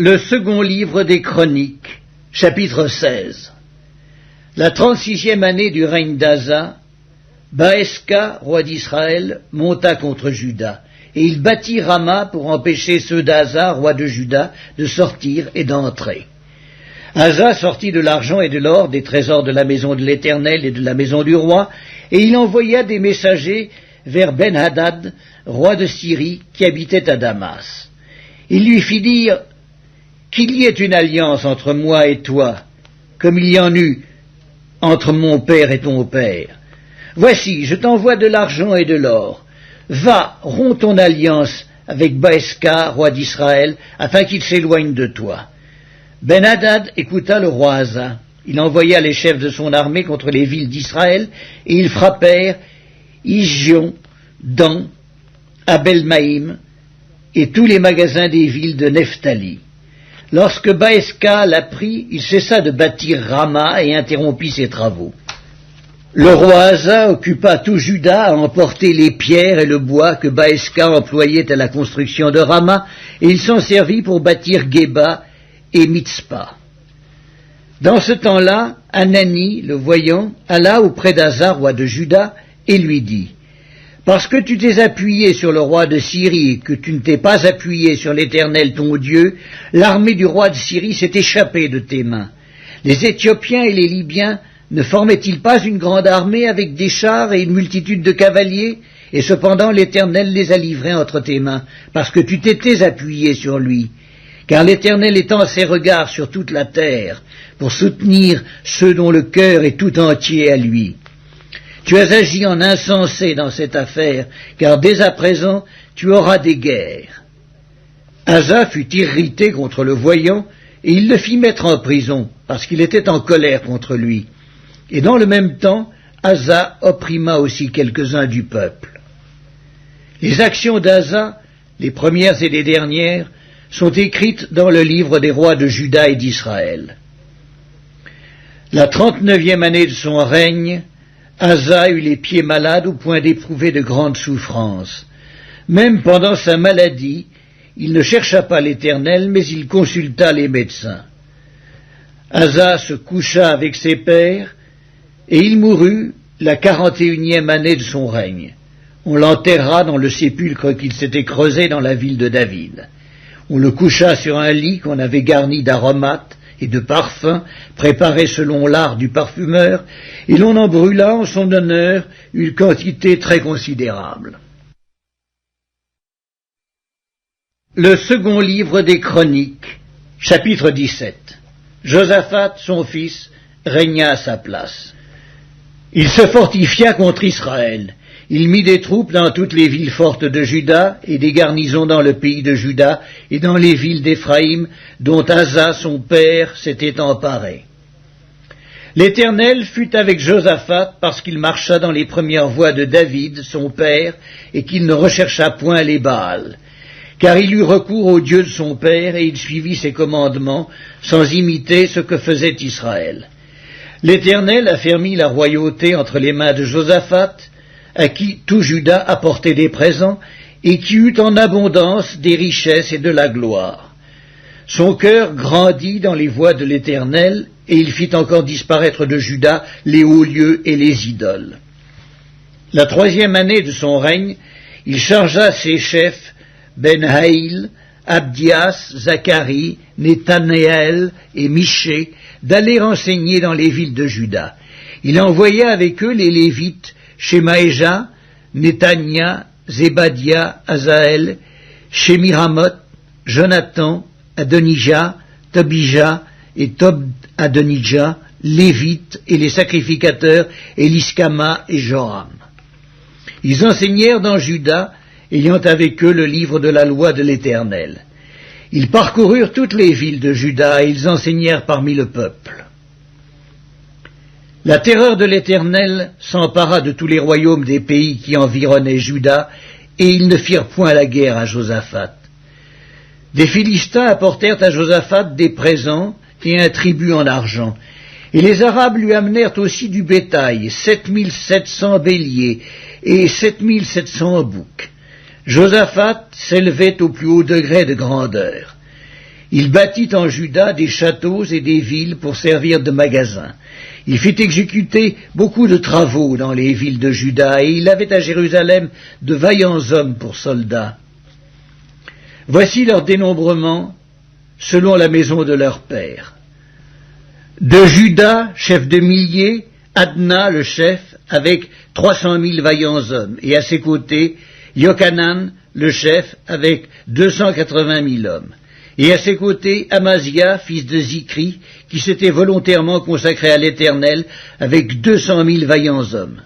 Le second livre des Chroniques, chapitre 16. La 36e année du règne d'Asa, Baeska, roi d'Israël, monta contre Juda, et il bâtit Rama pour empêcher ceux d'Asa, roi de Juda, de sortir et d'entrer. Asa sortit de l'argent et de l'or, des trésors de la maison de l'Éternel et de la maison du roi, et il envoya des messagers vers Ben-Hadad, roi de Syrie, qui habitait à Damas. Il lui fit dire qu'il y ait une alliance entre moi et toi, comme il y en eut entre mon père et ton père. Voici, je t'envoie de l'argent et de l'or. Va, romps ton alliance avec Baeska, roi d'Israël, afin qu'il s'éloigne de toi. Ben-Hadad écouta le roi Asa. Il envoya les chefs de son armée contre les villes d'Israël, et ils frappèrent Isjion, Dan, Abel-Maïm, et tous les magasins des villes de Nephtali. Lorsque Baeska l'apprit, il cessa de bâtir Rama et interrompit ses travaux. Le roi Asa occupa tout Juda à emporter les pierres et le bois que Baeska employait à la construction de Rama, et il s'en servit pour bâtir Geba et Mitzpah. Dans ce temps-là, Hanani, le voyant, alla auprès d'Asa, roi de Juda, et lui dit: parce que tu t'es appuyé sur le roi de Syrie et que tu ne t'es pas appuyé sur l'Éternel ton Dieu, l'armée du roi de Syrie s'est échappée de tes mains. Les Éthiopiens et les Libyens ne formaient-ils pas une grande armée avec des chars et une multitude de cavaliers? Et cependant l'Éternel les a livrés entre tes mains, parce que tu t'étais appuyé sur lui. Car l'Éternel étend ses regards sur toute la terre, pour soutenir ceux dont le cœur est tout entier à lui. Tu as agi en insensé dans cette affaire, car dès à présent tu auras des guerres. Asa fut irrité contre le voyant, et il le fit mettre en prison, parce qu'il était en colère contre lui. Et dans le même temps, Asa opprima aussi quelques-uns du peuple. Les actions d'Asa, les premières et les dernières, sont écrites dans le livre des rois de Juda et d'Israël. La 39e année de son règne, Asa eut les pieds malades au point d'éprouver de grandes souffrances. Même pendant sa maladie, il ne chercha pas l'Éternel, mais il consulta les médecins. Asa se coucha avec ses pères, et il mourut la 41e année de son règne. On l'enterra dans le sépulcre qu'il s'était creusé dans la ville de David. On le coucha sur un lit qu'on avait garni d'aromates et de parfums préparés selon l'art du parfumeur, et l'on en brûla en son honneur une quantité très considérable. Le second livre des Chroniques, chapitre 17. Josaphat, son fils, régna à sa place. Il se fortifia contre Israël. Il mit des troupes dans toutes les villes fortes de Juda et des garnisons dans le pays de Juda et dans les villes d'Éphraïm, dont Asa, son père, s'était emparé. L'Éternel fut avec Josaphat parce qu'il marcha dans les premières voies de David, son père, et qu'il ne rechercha point les Baals. Car il eut recours au Dieu de son père et il suivit ses commandements sans imiter ce que faisait Israël. L'Éternel affermit la royauté entre les mains de Josaphat, à qui tout Juda apportait des présents, et qui eut en abondance des richesses et de la gloire. Son cœur grandit dans les voies de l'Éternel, et il fit encore disparaître de Juda les hauts lieux et les idoles. La 3e année de son règne, il chargea ses chefs, Ben-Haïl, Abdias, Zacharie, Nethanéel et Michée, d'aller enseigner dans les villes de Juda. Il envoya avec eux les Lévites, Shemaéja, Netania, Zébadia, Azaël, Shemiramoth, Jonathan, Adonijah, Tobija et Tob-Adonijah, Lévites et les sacrificateurs, Eliskama et Joram. Ils enseignèrent dans Juda, ayant avec eux le livre de la loi de l'Éternel. Ils parcoururent toutes les villes de Juda et ils enseignèrent parmi le peuple. La terreur de l'Éternel s'empara de tous les royaumes des pays qui environnaient Juda, et ils ne firent point la guerre à Josaphat. Des Philistins apportèrent à Josaphat des présents et un tribut en argent, et les Arabes lui amenèrent aussi du bétail, 7700 béliers et 7700 boucs. Josaphat s'élevait au plus haut degré de grandeur. Il bâtit en Juda des châteaux et des villes pour servir de magasins. Il fit exécuter beaucoup de travaux dans les villes de Juda, et il avait à Jérusalem de vaillants hommes pour soldats. Voici leur dénombrement selon la maison de leur père. De Juda, chef de milliers, Adna, le chef, avec 300 000 vaillants hommes, et à ses côtés, Yochanan, le chef, avec 280 000 hommes. Et à ses côtés, Amazia, fils de Zikri, qui s'était volontairement consacré à l'Éternel, avec 200 000 vaillants hommes.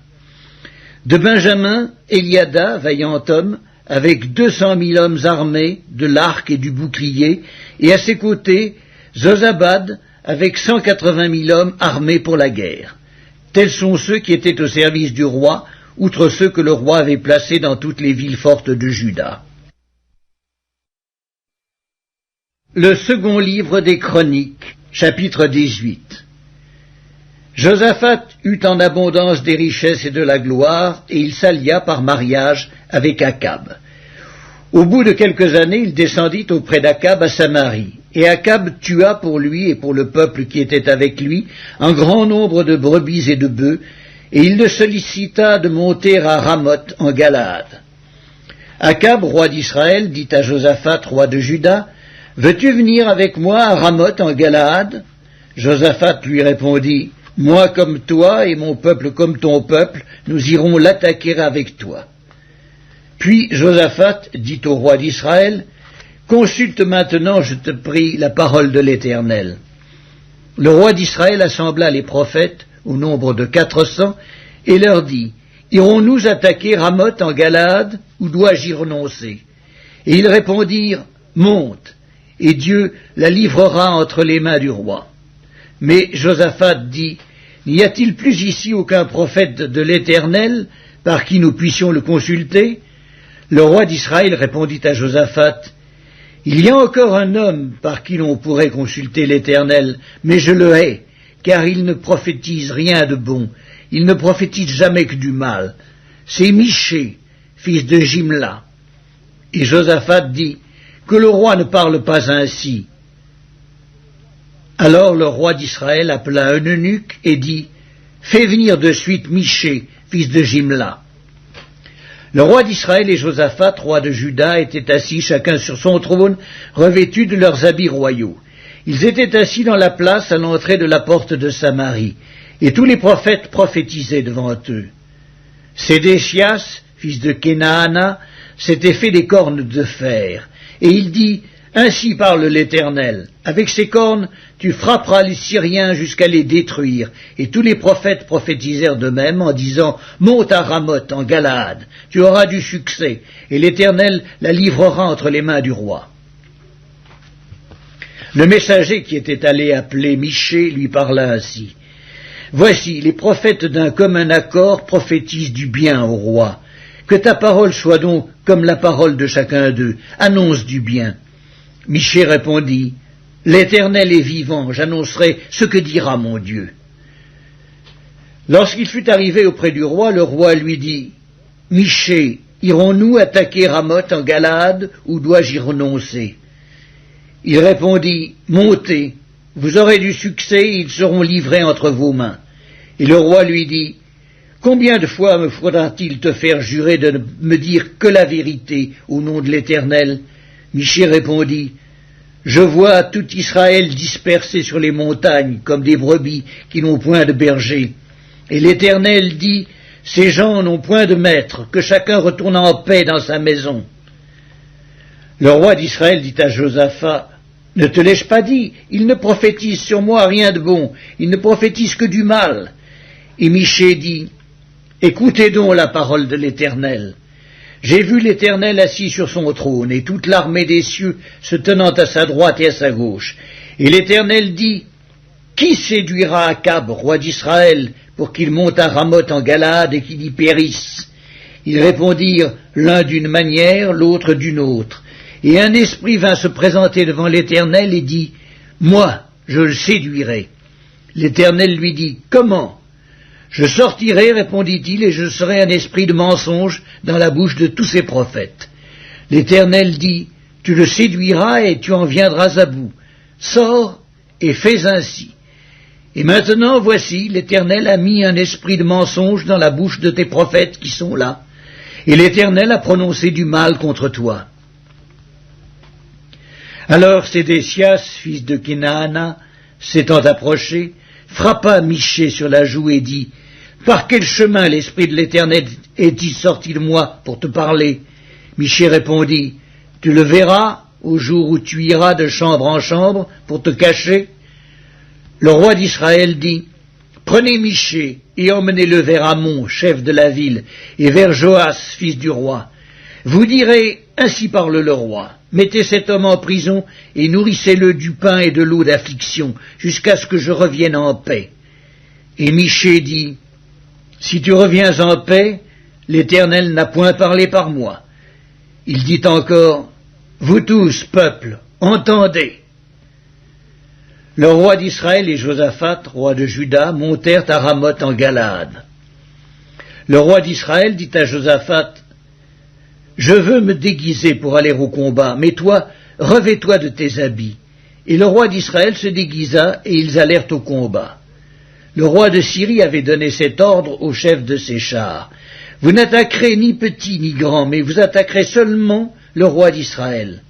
De Benjamin, Eliada, vaillant homme, avec 200 000 hommes armés de l'arc et du bouclier, et à ses côtés, Zozabad, avec 180 000 hommes armés pour la guerre. Tels sont ceux qui étaient au service du roi, outre ceux que le roi avait placés dans toutes les villes fortes de Juda. Le second livre des Chroniques, chapitre 18. Josaphat eut en abondance des richesses et de la gloire, et il s'allia par mariage avec Akab. Au bout de quelques années, il descendit auprès d'Akab à Samarie, et Akab tua pour lui et pour le peuple qui était avec lui un grand nombre de brebis et de bœufs, et il le sollicita de monter à Ramoth en Galaad. Akab, roi d'Israël, dit à Josaphat, roi de Juda, « Veux-tu venir avec moi à Ramoth en Galaad ?» Josaphat lui répondit, « Moi comme toi et mon peuple comme ton peuple, nous irons l'attaquer avec toi. » Puis Josaphat dit au roi d'Israël, « Consulte maintenant, je te prie, la parole de l'Éternel. » Le roi d'Israël assembla les prophètes, au nombre de 400, et leur dit, « Irons-nous attaquer Ramoth en Galaad, ou dois-je y renoncer ?» Et ils répondirent, « Monte, et Dieu la livrera entre les mains du roi. » Mais Josaphat dit, « N'y a-t-il plus ici aucun prophète de l'Éternel par qui nous puissions le consulter ?» Le roi d'Israël répondit à Josaphat, « Il y a encore un homme par qui l'on pourrait consulter l'Éternel, mais je le hais, car il ne prophétise rien de bon, il ne prophétise jamais que du mal. C'est Michée, fils de Jimla. » Et Josaphat dit, « Que le roi ne parle pas ainsi. » Alors le roi d'Israël appela un eunuque et dit, « Fais venir de suite Michée, fils de Jimla. » Le roi d'Israël et Josaphat, roi de Juda, étaient assis chacun sur son trône, revêtus de leurs habits royaux. Ils étaient assis dans la place à l'entrée de la porte de Samarie, et tous les prophètes prophétisaient devant eux. Sédéchias, fils de Kenaana, s'était fait des cornes de fer, et il dit, « Ainsi parle l'Éternel, avec ces cornes, tu frapperas les Syriens jusqu'à les détruire. » Et tous les prophètes prophétisèrent de même en disant, « Monte à Ramoth en Galaad, tu auras du succès, et l'Éternel la livrera entre les mains du roi. » Le messager qui était allé appeler Michée lui parla ainsi, « Voici, les prophètes d'un commun accord prophétisent du bien au roi. Que ta parole soit donc comme la parole de chacun d'eux, annonce du bien. » Michée répondit, « L'Éternel est vivant, j'annoncerai ce que dira mon Dieu. » Lorsqu'il fut arrivé auprès du roi, le roi lui dit, « Michée, irons-nous attaquer Ramoth en Galaad, ou dois-je y renoncer ?» Il répondit, « Montez, vous aurez du succès, et ils seront livrés entre vos mains. » Et le roi lui dit, « Combien de fois me faudra-t-il te faire jurer de ne me dire que la vérité au nom de l'Éternel ?» Michée répondit, « Je vois tout Israël dispersé sur les montagnes comme des brebis qui n'ont point de berger. Et l'Éternel dit, « Ces gens n'ont point de maître, que chacun retourne en paix dans sa maison. » Le roi d'Israël dit à Josaphat, « Ne te l'ai-je pas dit? Il ne prophétise sur moi rien de bon, il ne prophétise que du mal. » Et Michée dit, « Écoutez donc la parole de l'Éternel. J'ai vu l'Éternel assis sur son trône, et toute l'armée des cieux se tenant à sa droite et à sa gauche. Et l'Éternel dit, « Qui séduira Akab, roi d'Israël, pour qu'il monte à Ramoth en Galaad et qu'il y périsse ?» Ils répondirent, l'un d'une manière, l'autre d'une autre. Et un esprit vint se présenter devant l'Éternel et dit, « Moi, je le séduirai. » L'Éternel lui dit, « Comment ?» « Je sortirai, répondit-il, et je serai un esprit de mensonge dans la bouche de tous ses prophètes. » L'Éternel dit, « Tu le séduiras et tu en viendras à bout. Sors et fais ainsi. Et maintenant, voici, l'Éternel a mis un esprit de mensonge dans la bouche de tes prophètes qui sont là, et l'Éternel a prononcé du mal contre toi. » Alors Sédécias, fils de Kenaana, s'étant approché, frappa Michée sur la joue et dit, « Par quel chemin l'Esprit de l'Éternel est-il sorti de moi pour te parler ?» Michée répondit, « Tu le verras au jour où tu iras de chambre en chambre pour te cacher. » Le roi d'Israël dit, « Prenez Michée et emmenez-le vers Amon, chef de la ville, et vers Joas, fils du roi. Vous direz, ainsi parle le roi, mettez cet homme en prison et nourrissez-le du pain et de l'eau d'affliction, jusqu'à ce que je revienne en paix. » Et Michée dit, « Si tu reviens en paix, l'Éternel n'a point parlé par moi. » Il dit encore, « Vous tous, peuple, entendez. » Le roi d'Israël et Josaphat, roi de Juda, montèrent à Ramoth en Galaad. Le roi d'Israël dit à Josaphat, « Je veux me déguiser pour aller au combat, mais toi, revêts-toi de tes habits. » Et le roi d'Israël se déguisa, et ils allèrent au combat. Le roi de Syrie avait donné cet ordre au chef de ses chars. « Vous n'attaquerez ni petit ni grand, mais vous attaquerez seulement le roi d'Israël. »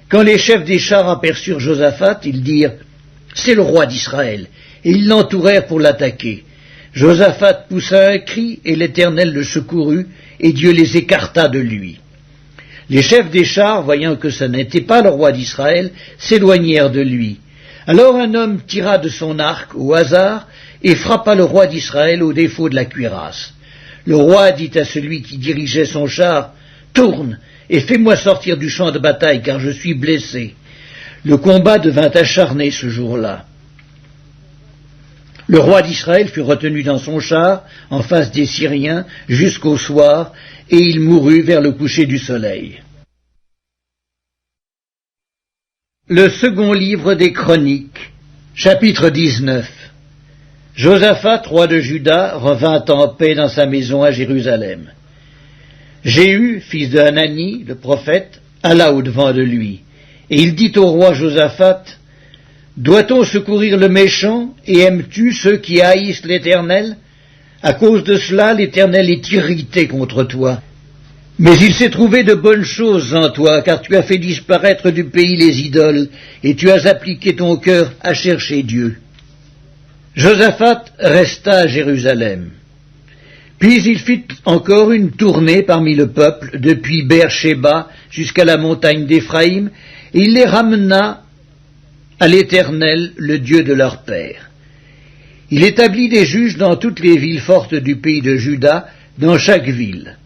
Quand les chefs des chars aperçurent Josaphat, ils dirent, « C'est le roi d'Israël !» Et ils l'entourèrent pour l'attaquer. Josaphat poussa un cri, et l'Éternel le secourut, et Dieu les écarta de lui. Les chefs des chars, voyant que ce n'était pas le roi d'Israël, s'éloignèrent de lui. Alors un homme tira de son arc au hasard, et frappa le roi d'Israël au défaut de la cuirasse. Le roi dit à celui qui dirigeait son char, « Tourne, et fais-moi sortir du champ de bataille, car je suis blessé. » Le combat devint acharné ce jour-là. Le roi d'Israël fut retenu dans son char, en face des Syriens, jusqu'au soir, et il mourut vers le coucher du soleil. Le second livre des Chroniques, chapitre 19. Josaphat, roi de Juda, revint en paix dans sa maison à Jérusalem. Jéhu, fils de Hanani, le prophète, alla au-devant de lui. Et il dit au roi Josaphat, « Doit-on secourir le méchant, et aimes-tu ceux qui haïssent l'Éternel? À cause de cela, l'Éternel est irrité contre toi. Mais il s'est trouvé de bonnes choses en toi, car tu as fait disparaître du pays les idoles, et tu as appliqué ton cœur à chercher Dieu. » Josaphat resta à Jérusalem. Puis il fit encore une tournée parmi le peuple, depuis Beer-Shéba jusqu'à la montagne d'Éphraïm, et il les ramena à l'Éternel, le Dieu de leur père. Il établit des juges dans toutes les villes fortes du pays de Juda, dans chaque ville.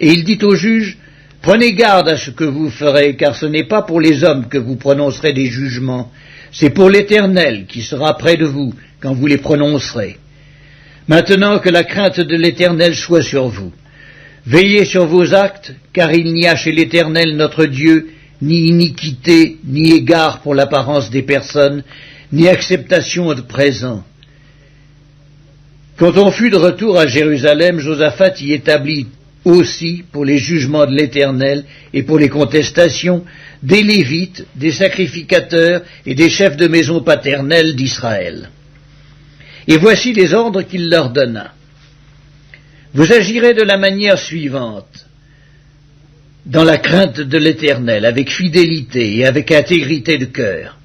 Et il dit aux juges, « Prenez garde à ce que vous ferez, car ce n'est pas pour les hommes que vous prononcerez des jugements, c'est pour l'Éternel qui sera près de vous quand vous les prononcerez. Maintenant que la crainte de l'Éternel soit sur vous. Veillez sur vos actes, car il n'y a chez l'Éternel notre Dieu ni iniquité, ni égard pour l'apparence des personnes, ni acceptation de présents. » Quand on fut de retour à Jérusalem, Josaphat y établit aussi, pour les jugements de l'Éternel et pour les contestations, des Lévites, des sacrificateurs et des chefs de maison paternelle d'Israël. Et voici les ordres qu'il leur donna. Vous agirez de la manière suivante, dans la crainte de l'Éternel, avec fidélité et avec intégrité de cœur.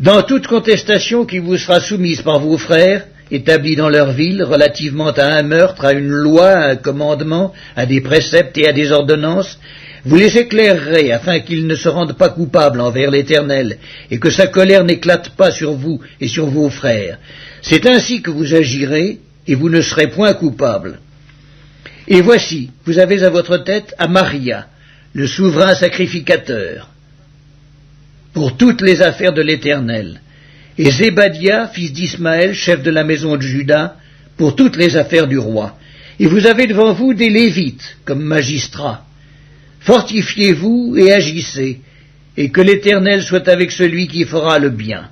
Dans toute contestation qui vous sera soumise par vos frères, établis dans leur ville, relativement à un meurtre, à une loi, à un commandement, à des préceptes et à des ordonnances, vous les éclairerez afin qu'ils ne se rendent pas coupables envers l'Éternel, et que sa colère n'éclate pas sur vous et sur vos frères. C'est ainsi que vous agirez, et vous ne serez point coupables. Et voici, vous avez à votre tête Amaria, le souverain sacrificateur, pour toutes les affaires de l'Éternel, et Zébadia, fils d'Ismaël, chef de la maison de Juda, pour toutes les affaires du roi. Et vous avez devant vous des Lévites, comme magistrats. Fortifiez-vous et agissez, et que l'Éternel soit avec celui qui fera le bien.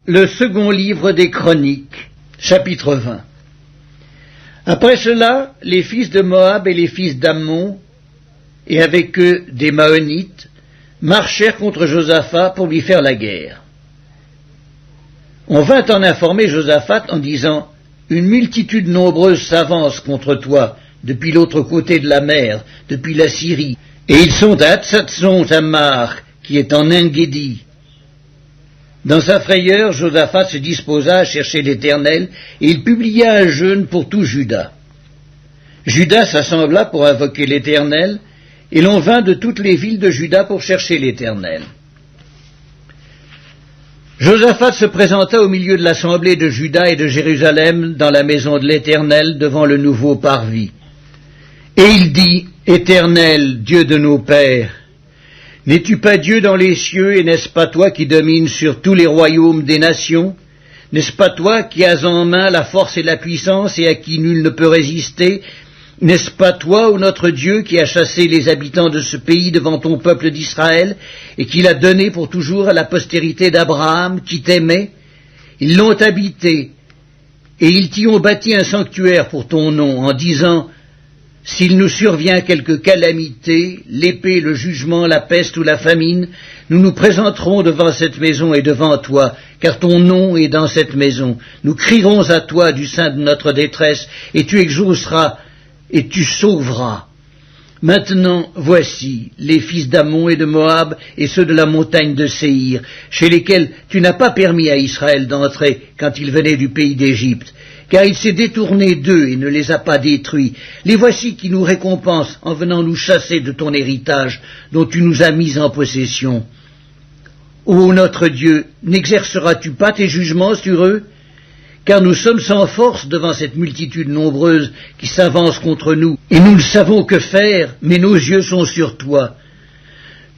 Le second livre des Chroniques, chapitre 20. Après cela, les fils de Moab et les fils d'Ammon, et avec eux des Maonites, marchèrent contre Josaphat pour lui faire la guerre. On vint en informer Josaphat en disant « Une multitude nombreuse s'avance contre toi depuis l'autre côté de la mer, depuis la Syrie, et ils sont à Hatsatzon Tamar, qui est en En-Gedi. » Dans sa frayeur, Josaphat se disposa à chercher l'Éternel, et il publia un jeûne pour tout Juda. Juda s'assembla pour invoquer l'Éternel, et l'on vint de toutes les villes de Juda pour chercher l'Éternel. Josaphat se présenta au milieu de l'assemblée de Juda et de Jérusalem dans la maison de l'Éternel devant le nouveau parvis. Et il dit, « Éternel, Dieu de nos pères, n'es-tu pas Dieu dans les cieux, et n'est-ce pas toi qui domines sur tous les royaumes des nations? N'est-ce pas toi qui as en main la force et la puissance, et à qui nul ne peut résister? N'est-ce pas toi, ô notre Dieu, qui as chassé les habitants de ce pays devant ton peuple d'Israël, et qui l'as donné pour toujours à la postérité d'Abraham, qui t'aimait? Ils l'ont habité, et ils t'y ont bâti un sanctuaire pour ton nom, en disant, « S'il nous survient quelque calamité, l'épée, le jugement, la peste ou la famine, nous nous présenterons devant cette maison et devant toi, car ton nom est dans cette maison. Nous crierons à toi du sein de notre détresse, et tu exauceras, et tu sauveras. Maintenant, voici les fils d'Ammon et de Moab et ceux de la montagne de Séhir, chez lesquels tu n'as pas permis à Israël d'entrer quand il venait du pays d'Égypte, car il s'est détourné d'eux et ne les a pas détruits. Les voici qui nous récompensent en venant nous chasser de ton héritage dont tu nous as mis en possession. Ô notre Dieu, n'exerceras-tu pas tes jugements sur eux? Car nous sommes sans force devant cette multitude nombreuse qui s'avance contre nous, et nous ne savons que faire, mais nos yeux sont sur toi. »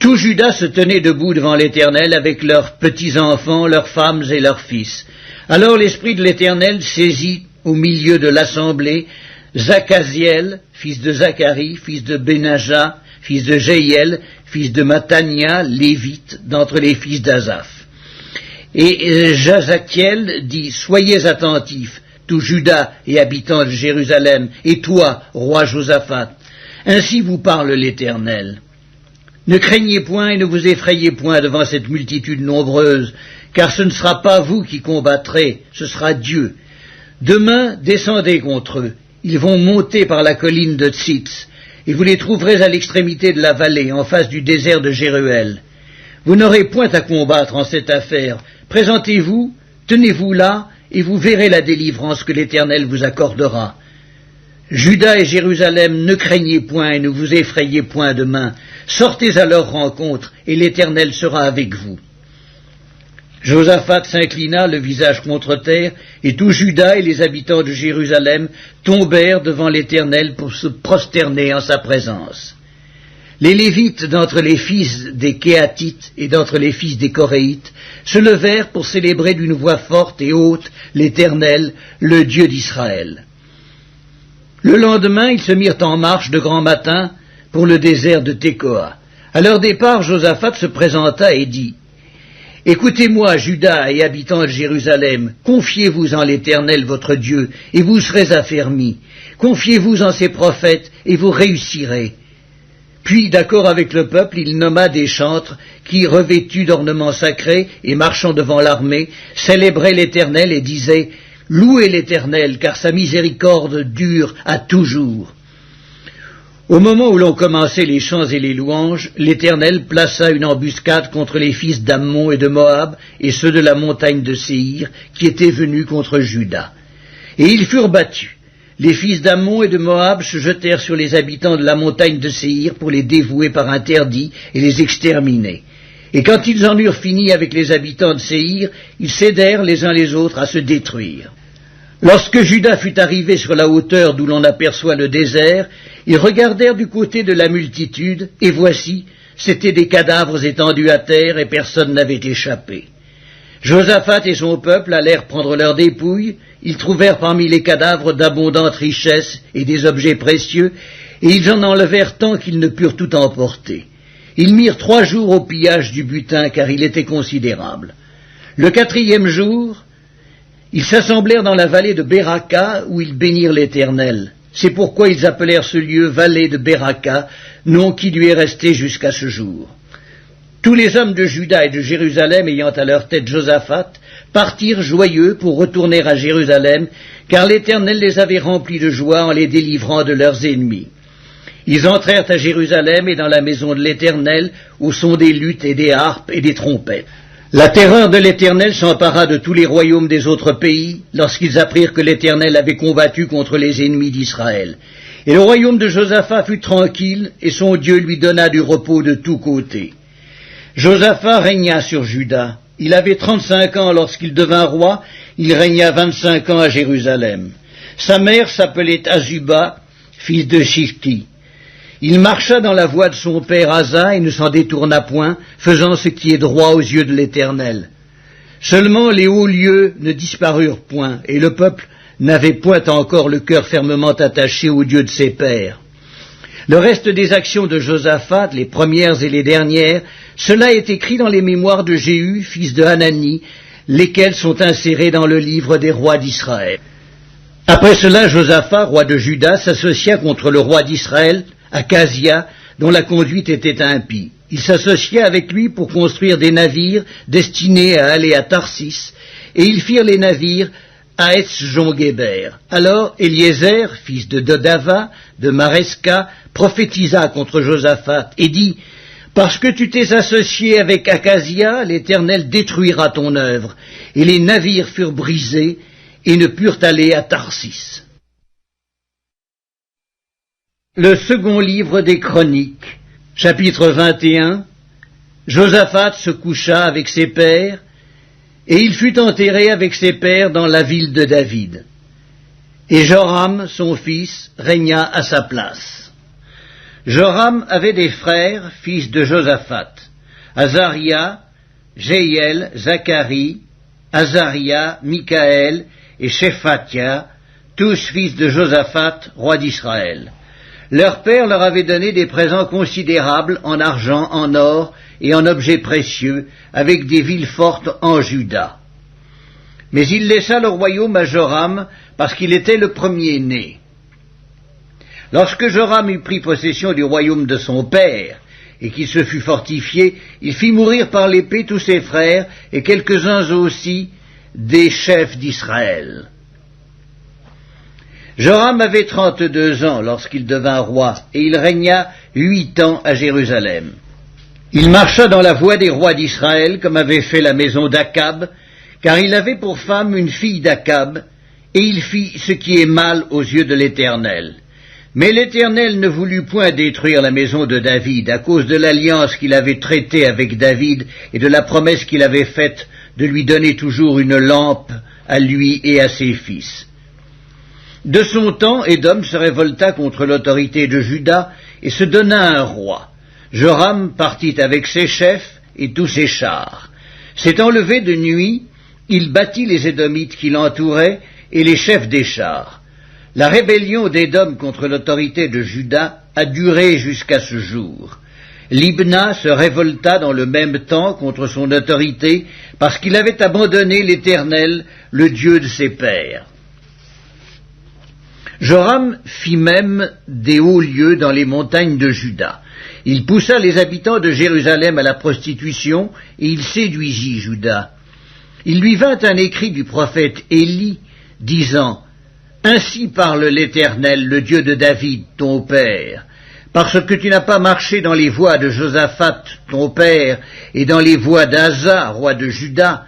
Tout Juda se tenait debout devant l'Éternel avec leurs petits-enfants, leurs femmes et leurs fils. Alors l'Esprit de l'Éternel saisit au milieu de l'assemblée Zachaziel, fils de Zacharie, fils de Benaja, fils de Jéhiel, fils de Mattania, lévite, d'entre les fils d'Asaph. Et Jazakiel dit, « Soyez attentifs, tout Juda et habitants de Jérusalem, et toi, roi Josaphat. Ainsi vous parle l'Éternel. Ne craignez point et ne vous effrayez point devant cette multitude nombreuse, car ce ne sera pas vous qui combattrez, ce sera Dieu. Demain, descendez contre eux. Ils vont monter par la colline de Tzitz, et vous les trouverez à l'extrémité de la vallée, en face du désert de Jéruel. Vous n'aurez point à combattre en cette affaire. Présentez-vous, tenez-vous là, et vous verrez la délivrance que l'Éternel vous accordera. Juda et Jérusalem, ne craignez point et ne vous effrayez point demain. Sortez à leur rencontre, et l'Éternel sera avec vous. » Josaphat s'inclina le visage contre terre, et tout Juda et les habitants de Jérusalem tombèrent devant l'Éternel pour se prosterner en sa présence. Les Lévites d'entre les fils des Kéatites et d'entre les fils des Coréites se levèrent pour célébrer d'une voix forte et haute l'Éternel, le Dieu d'Israël. Le lendemain, ils se mirent en marche de grand matin pour le désert de Tékoa. À leur départ, Josaphat se présenta et dit, « Écoutez-moi, Juda et habitants de Jérusalem, confiez-vous en l'Éternel votre Dieu, et vous serez affermis. Confiez-vous en ses prophètes, et vous réussirez. » Puis, d'accord avec le peuple, il nomma des chantres qui, revêtus d'ornements sacrés et marchant devant l'armée, célébraient l'Éternel et disaient « Louez l'Éternel, car sa miséricorde dure à toujours. » Au moment où l'on commençait les chants et les louanges, l'Éternel plaça une embuscade contre les fils d'Ammon et de Moab et ceux de la montagne de Séhir qui étaient venus contre Juda. Et ils furent battus. Les fils d'Ammon et de Moab se jetèrent sur les habitants de la montagne de Séhir pour les dévouer par interdit et les exterminer. Et quand ils en eurent fini avec les habitants de Séhir, ils s'aidèrent les uns les autres à se détruire. Lorsque Juda fut arrivé sur la hauteur d'où l'on aperçoit le désert, ils regardèrent du côté de la multitude, et voici, c'étaient des cadavres étendus à terre, et personne n'avait échappé. Josaphat et son peuple allèrent prendre leurs dépouilles, ils trouvèrent parmi les cadavres d'abondantes richesses et des objets précieux, et ils en enlevèrent tant qu'ils ne purent tout emporter. Ils mirent 3 jours au pillage du butin, car il était considérable. Le 4e jour, ils s'assemblèrent dans la vallée de Béraka, où ils bénirent l'Éternel. C'est pourquoi ils appelèrent ce lieu vallée de Béraka, nom qui lui est resté jusqu'à ce jour. Tous les hommes de Juda et de Jérusalem, ayant à leur tête Josaphat, partirent joyeux pour retourner à Jérusalem, car l'Éternel les avait remplis de joie en les délivrant de leurs ennemis. Ils entrèrent à Jérusalem et dans la maison de l'Éternel, au son des luttes et des harpes et des trompettes. La terreur de l'Éternel s'empara de tous les royaumes des autres pays, lorsqu'ils apprirent que l'Éternel avait combattu contre les ennemis d'Israël. Et le royaume de Josaphat fut tranquille, et son Dieu lui donna du repos de tous côtés. Josaphat régna sur Juda. Il avait 35 ans lorsqu'il devint roi, il régna 25 ans à Jérusalem. Sa mère s'appelait Azuba, fils de Shishki. Il marcha dans la voie de son père Asa et ne s'en détourna point, faisant ce qui est droit aux yeux de l'Éternel. Seulement les hauts lieux ne disparurent point, et le peuple n'avait point encore le cœur fermement attaché au Dieu de ses pères. Le reste des actions de Josaphat, les premières et les dernières, cela est écrit dans les mémoires de Jéhu, fils de Hanani, lesquels sont insérés dans le livre des rois d'Israël. Après cela, Josaphat, roi de Juda, s'associa contre le roi d'Israël, Akazia, dont la conduite était impie. Il s'associa avec lui pour construire des navires destinés à aller à Tarsis, et ils firent les navires à Etzjon-Géber. Alors Eliezer, fils de Dodava, de Maresca, prophétisa contre Josaphat et dit « Parce que tu t'es associé avec Akazia, l'Éternel détruira ton œuvre. » Et les navires furent brisés et ne purent aller à Tarsis. Le second livre des Chroniques, chapitre 21. Josaphat se coucha avec ses pères, et il fut enterré avec ses pères dans la ville de David. Et Joram, son fils, régna à sa place. Joram avait des frères, fils de Josaphat, Azaria, Jéhiel, Zacharie, Azaria, Michaël et Shephatia, tous fils de Josaphat, roi d'Israël. Leur père leur avait donné des présents considérables en argent, en or et en objets précieux, avec des villes fortes en Juda. Mais il laissa le royaume à Joram, parce qu'il était le premier-né. Lorsque Joram eut pris possession du royaume de son père, et qu'il se fut fortifié, il fit mourir par l'épée tous ses frères, et quelques-uns aussi des chefs d'Israël. Joram avait 32 ans lorsqu'il devint roi, et il régna 8 ans à Jérusalem. Il marcha dans la voie des rois d'Israël, comme avait fait la maison d'Akab, car il avait pour femme une fille d'Akab, et il fit ce qui est mal aux yeux de l'Éternel. Mais l'Éternel ne voulut point détruire la maison de David, à cause de l'alliance qu'il avait traitée avec David, et de la promesse qu'il avait faite de lui donner toujours une lampe à lui et à ses fils. De son temps, Édom se révolta contre l'autorité de Juda et se donna un roi. Joram partit avec ses chefs et tous ses chars. S'étant levé de nuit, il battit les Édomites qui l'entouraient et les chefs des chars. La rébellion d'Édom contre l'autorité de Juda a duré jusqu'à ce jour. Libna se révolta dans le même temps contre son autorité parce qu'il avait abandonné l'Éternel, le Dieu de ses pères. Joram fit même des hauts lieux dans les montagnes de Juda. Il poussa les habitants de Jérusalem à la prostitution et il séduisit Juda. Il lui vint un écrit du prophète Élie, disant « Ainsi parle l'Éternel, le Dieu de David, ton père, parce que tu n'as pas marché dans les voies de Josaphat, ton père, et dans les voies d'Asa, roi de Juda,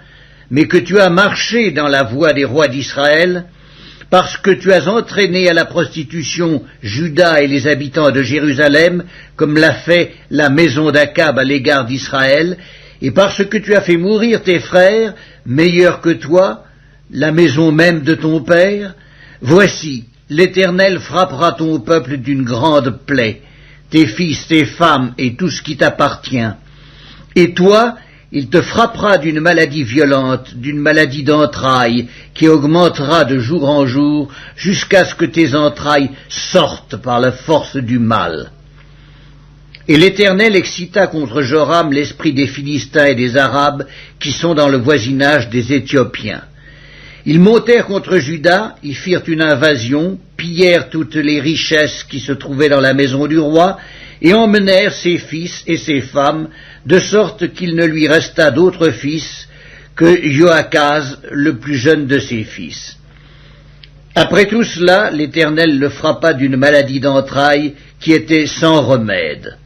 mais que tu as marché dans la voie des rois d'Israël, parce que tu as entraîné à la prostitution Juda et les habitants de Jérusalem, comme l'a fait la maison d'Akab à l'égard d'Israël, et parce que tu as fait mourir tes frères, meilleurs que toi, la maison même de ton père, voici, l'Éternel frappera ton peuple d'une grande plaie, tes fils, tes femmes et tout ce qui t'appartient. Et toi, il te frappera d'une maladie violente, d'une maladie d'entrailles, qui augmentera de jour en jour, jusqu'à ce que tes entrailles sortent par la force du mal. Et l'Éternel excita contre Joram l'esprit des Philistins et des Arabes, qui sont dans le voisinage des Éthiopiens. Ils montèrent contre Juda, ils firent une invasion, pillèrent toutes les richesses qui se trouvaient dans la maison du roi, et emmenèrent ses fils et ses femmes, de sorte qu'il ne lui resta d'autre fils que Joachaz, le plus jeune de ses fils. Après tout cela, l'Éternel le frappa d'une maladie d'entrailles qui était sans remède.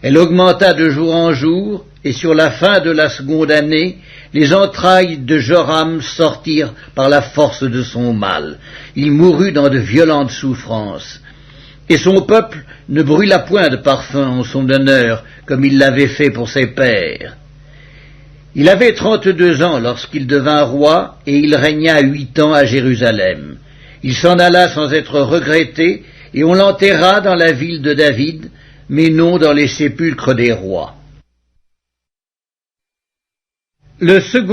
Elle augmenta de jour en jour, et sur la fin de la seconde année, les entrailles de Joram sortirent par la force de son mal. Il mourut dans de violentes souffrances. Et son peuple ne brûla point de parfum en son honneur, comme il l'avait fait pour ses pères. Il avait 32 ans lorsqu'il devint roi, et il régna 8 ans à Jérusalem. Il s'en alla sans être regretté, et on l'enterra dans la ville de David, mais non dans les sépulcres des rois. Le second